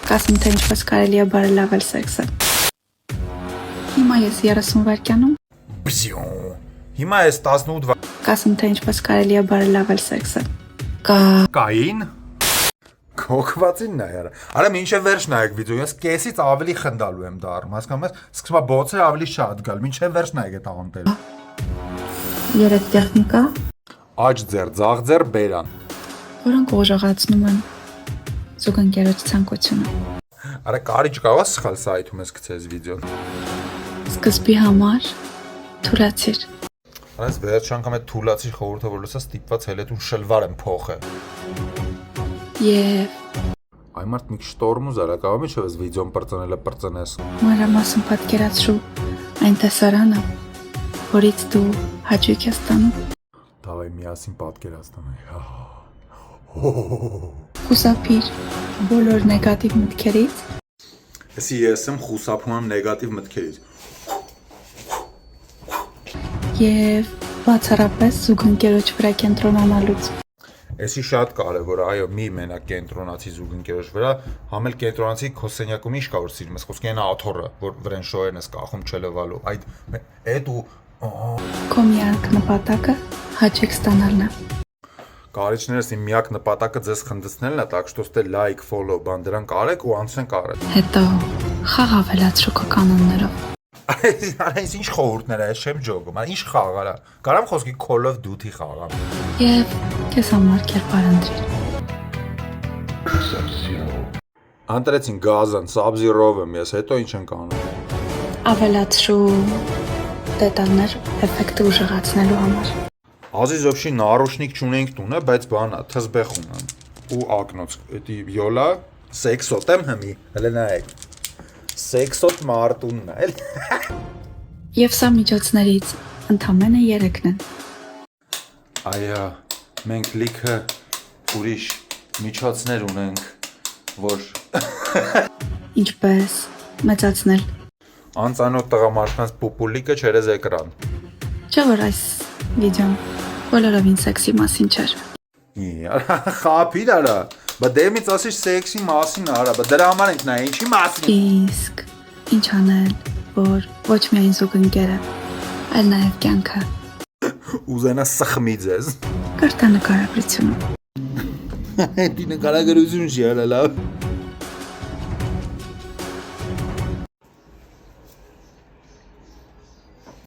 Կասում թե ինչպես կարելի է բարելավել սեքսը։ Հիմա ես 30 վայրկյանում Բզյոն։ Հիմա ես 18 կասում թե ինչպես կարելի է բարելավել սեքսը։ Կային։ Կոկվածին նայարա։ Արա մինչև վերջ նայեք վիդեոյը, ես կեսից ավելի խնդալու եմ դառնում, հասկանում ես, սկսում է բոցերը ավելի շատ գալ, մինչև վերջ նայեք այդ աղանտերը։ 3 տեխնիկա, Աջ ձեր, ձախ ձեր, բերան։ որոնք ուժեղացնում են զուգընկերոջ ցանկությունը։ Արա կարիճ կարող է սխալ սայթում ես գցես վիդեոն։ Սկզբի համար թուլացիր։ Արա ես վերջ անգամ այդ թուլացի խորհուրդը որ լսա ստիպված հելետուն շլվար եմ փոխը։ Եվ Այ մարդ մի քիչ տորմուզ արա, կարող է չէ՞ վիդեոն պրծնելը պրծնես։ մանրամասն պատկերացրու այն տեսարանը, որից դու հաճույք ես ստանում։ Դավայ միասին պատկերացնենք։ Խուսափիր բոլոր նեգատիվ մտքերից Էսի ես եմ խուսափում եմ նեգատիվ մտքերից։ եւ բացառապես զուգընկերոջ վրա կենտրոնանալուց։ Էսի շատ կարևոր է, այո, մի մենակ կենտրոնացի զուգընկերոջ վրա, համ էլ կենտրոնացի քո սենյակում ինչ կա որ սիրում ես, խոսքի այն աթոռը, որ վրան շոյերն ես կախում չլվալու։ Այդ ու Քո միակ նպատակը հաճույք ստանալն է։ կարիճներս իմ միակ նպատակը ձեզ խնդեցնելն է, так что ստե լայք, ֆոլո, բան դրանք արեք ու անցնենք արեք։ Հետո խաղ ավելացրու քո կանոններով։ Այս ինչ խորհուրդներ է, ես չեմ ջոգում, ինչ խաղ արա։ Կարամ խոսքի Call of Duty խաղամ։ Եվ քեզ համար կերպար ընտրիր։ Անտրեցին գազան, Sub-Zero-ով եմ ես, հետո ինչ ենք անում։ Ավելացրու դետալներ էֆեկտը ուժեղացնելու համար։ Ազիզովշի նարոշնիկ չունենք տունը, բայց բանա, թզբեխ ունեմ։ Ու ակնոց, էդի յոլա, սեքսոտ եմ հմի, հələ նայեք։ Սեքսոտ մարտունն է, էլ։ Եվ սա միջոցներից ընդամենը 3-ն են։ Այա, մենք լիքը ուրիշ միջոցներ ունենք, որ Ինչպես մեծացնել։ անծանոթ տղամարդկանց պուպուլիկը չերես էկրան։ Չէ՞ որ այս վիդեոն բոլորովին սեքսի մասին չէր։ Խափի դարա, բա դեմից ասիշ սեքսի մասին արա, բա դրա համար ենք նայ, ինչի մասին։ Իսկ ինչ անել, որ ոչ միայն զուգընկերը, այլ նաև կյանքը Ուզենա սխմի ձեզ։ կրտա նկարագրությունը։ Էդի նկարագրություն չի արա լավ։